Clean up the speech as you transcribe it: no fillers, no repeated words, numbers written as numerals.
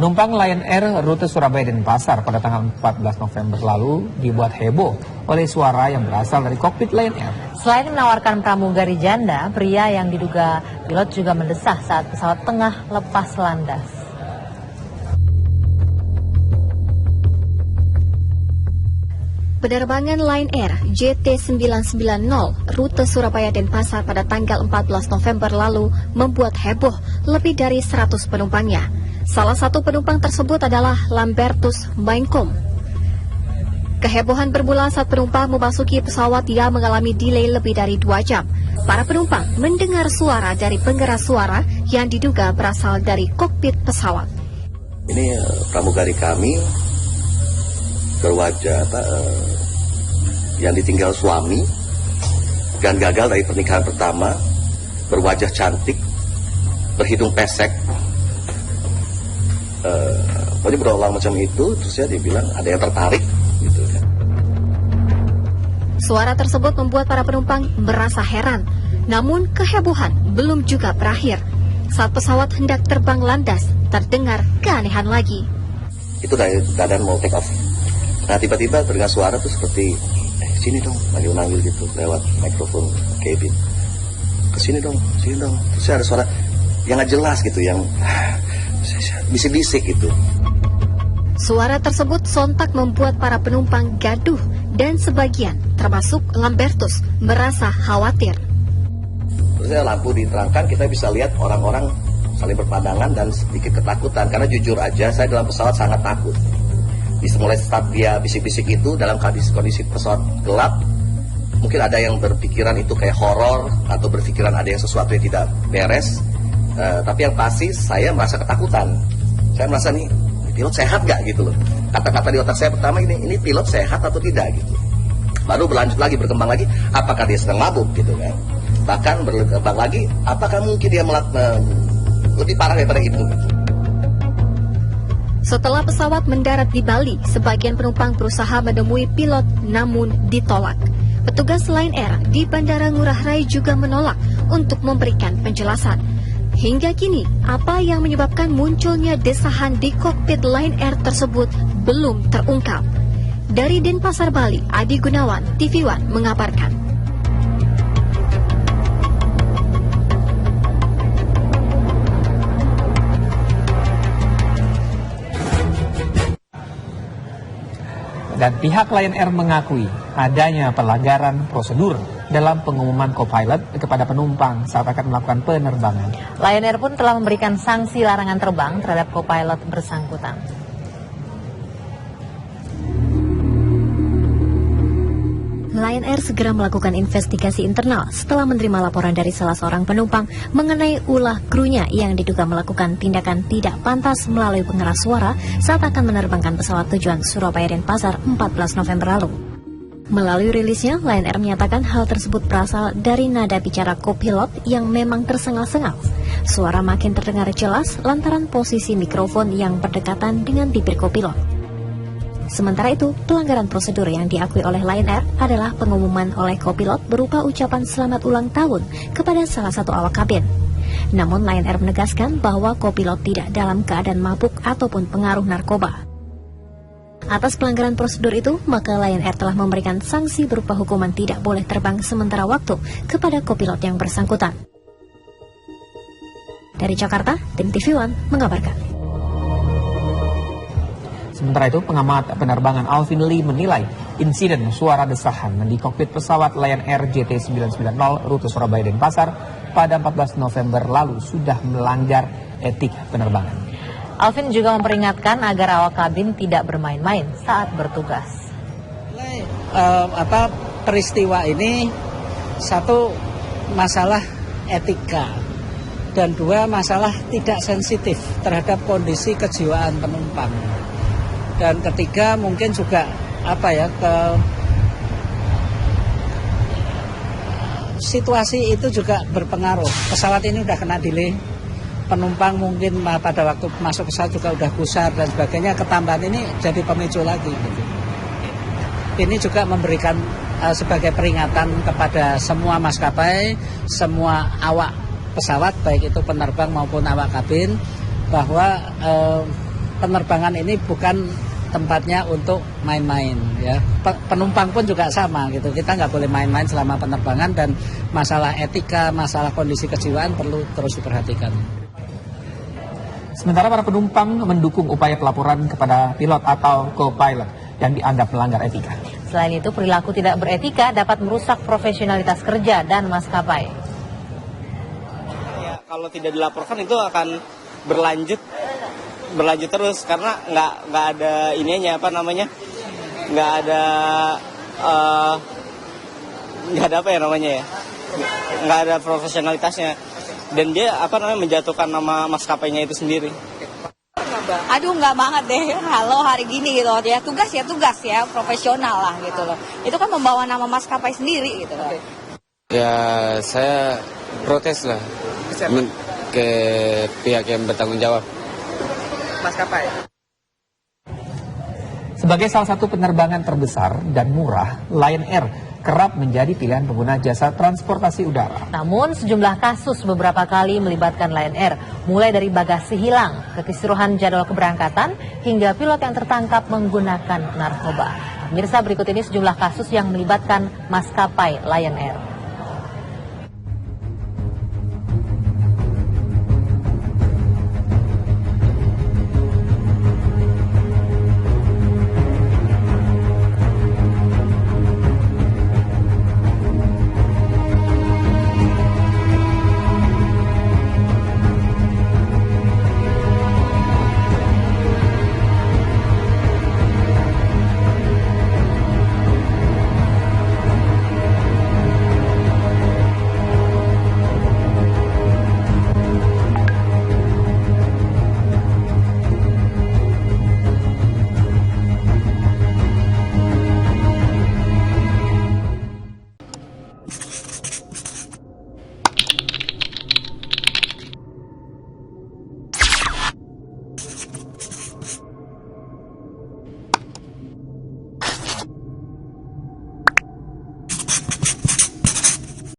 Penumpang Lion Air rute Surabaya Denpasar pada tanggal 14 November lalu dibuat heboh oleh suara yang berasal dari kokpit Lion Air. Selain menawarkan pramugari janda, pria yang diduga pilot juga mendesah saat pesawat tengah lepas landas. Penerbangan Lion Air JT990 rute Surabaya Denpasar pada tanggal 14 November lalu membuat heboh lebih dari 100 penumpangnya. Salah satu penumpang tersebut adalah Lambertus Mainkom. Kehebohan bermula saat penumpang memasuki pesawat yang mengalami delay lebih dari 2 jam. Para penumpang mendengar suara dari penggeras suara yang diduga berasal dari kokpit pesawat. Ini pramugari kami berwajah yang ditinggal suami dan gagal dari pernikahan pertama, berwajah cantik, berhidung pesek, pokoknya berulang macam itu. Terus ya dia bilang ada yang tertarik gitu kan. Suara tersebut membuat para penumpang merasa heran. Namun kehebohan belum juga berakhir. Saat pesawat hendak terbang landas, terdengar keanehan lagi. Itu dari keadaan mau take off. Nah tiba-tiba terdengar suara tuh seperti sini dong, manggil-manggil gitu lewat mikrofon cabin. Kesini dong, sini dong. Terus ada suara yang nggak jelas gitu, yang bisik-bisik gitu. Suara tersebut sontak membuat para penumpang gaduh dan sebagian, termasuk Lambertus, merasa khawatir. Terus lampu diterangkan, kita bisa lihat orang-orang saling berpandangan dan sedikit ketakutan. Karena jujur aja, saya dalam pesawat sangat takut. Mulai saat dia bisik-bisik itu dalam kondisi pesawat gelap, mungkin ada yang berpikiran itu kayak horor atau berpikiran ada yang sesuatu yang tidak beres. Tapi yang pasti saya merasa ketakutan. Saya merasa nih pilot sehat gak gitu loh. Kata-kata di otak saya pertama ini pilot sehat atau tidak gitu. Baru berlanjut lagi, berkembang lagi, apakah dia sedang mabuk gitu kan. Bahkan berkembang lagi, apakah mungkin dia lebih parah daripada itu gitu. Setelah pesawat mendarat di Bali, sebagian penumpang berusaha menemui pilot namun ditolak. Petugas Lion Air di Bandara Ngurah Rai juga menolak untuk memberikan penjelasan. Hingga kini, apa yang menyebabkan munculnya desahan di kokpit Lion Air tersebut belum terungkap. Dari Denpasar, Bali, Adi Gunawan, TV One mengabarkan. Dan pihak Lion Air mengakui adanya pelanggaran prosedur dalam pengumuman co-pilot kepada penumpang saat akan melakukan penerbangan. Lion Air pun telah memberikan sanksi larangan terbang terhadap co-pilot bersangkutan. Lion Air segera melakukan investigasi internal setelah menerima laporan dari salah seorang penumpang mengenai ulah krunya yang diduga melakukan tindakan tidak pantas melalui pengeras suara saat akan menerbangkan pesawat tujuan Surabaya Denpasar 14 November lalu. Melalui rilisnya, Lion Air menyatakan hal tersebut berasal dari nada bicara co-pilot yang memang tersengal-sengal. Suara makin terdengar jelas lantaran posisi mikrofon yang berdekatan dengan bibir co-pilot. Sementara itu, pelanggaran prosedur yang diakui oleh Lion Air adalah pengumuman oleh co-pilot berupa ucapan selamat ulang tahun kepada salah satu awak kabin. Namun Lion Air menegaskan bahwa co-pilot tidak dalam keadaan mabuk ataupun pengaruh narkoba. Atas pelanggaran prosedur itu, maka Lion Air telah memberikan sanksi berupa hukuman tidak boleh terbang sementara waktu kepada co-pilot yang bersangkutan. Dari Jakarta, tim TV One mengabarkan. Sementara itu, pengamat penerbangan Alvin Lee menilai insiden suara desahan di kokpit pesawat Lion Air JT990 rute Surabaya Denpasar pada 14 November lalu sudah melanggar etik penerbangan. Alvin juga memperingatkan agar awak kabin tidak bermain-main saat bertugas. Peristiwa ini satu masalah etika dan dua masalah tidak sensitif terhadap kondisi kejiwaan penumpang. Dan ketiga mungkin juga situasi itu juga berpengaruh. Pesawat ini udah kena delay, penumpang mungkin pada waktu masuk pesawat juga udah gusar dan sebagainya. Ketambahan ini jadi pemicu lagi gitu. Ini juga memberikan sebagai peringatan kepada semua maskapai, semua awak pesawat baik itu penerbang maupun awak kabin, bahwa penerbangan ini bukan tempatnya untuk main-main ya. Penumpang pun juga sama gitu. Kita nggak boleh main-main selama penerbangan dan masalah etika, masalah kondisi kejiwaan perlu terus diperhatikan. Sementara para penumpang mendukung upaya pelaporan kepada pilot atau co-pilot yang dianggap melanggar etika. Selain itu, perilaku tidak beretika dapat merusak profesionalitas kerja dan maskapai. Ya, kalau tidak dilaporkan itu akan berlanjut terus karena nggak ada ininya nggak ada nggak ada profesionalitasnya dan dia menjatuhkan nama maskapainya itu sendiri. Aduh, nggak banget deh. Halo, hari gini gitu ya, tugas ya, profesional lah gitu loh. Itu kan membawa nama maskapai sendiri gitu loh. Ya, saya protes lah ke pihak yang bertanggung jawab. Maskapai. Sebagai salah satu penerbangan terbesar dan murah, Lion Air kerap menjadi pilihan pengguna jasa transportasi udara. Namun sejumlah kasus beberapa kali melibatkan Lion Air, mulai dari bagasi hilang, kekisruhan jadwal keberangkatan, hingga pilot yang tertangkap menggunakan narkoba. Pemirsa, berikut ini sejumlah kasus yang melibatkan maskapai Lion Air.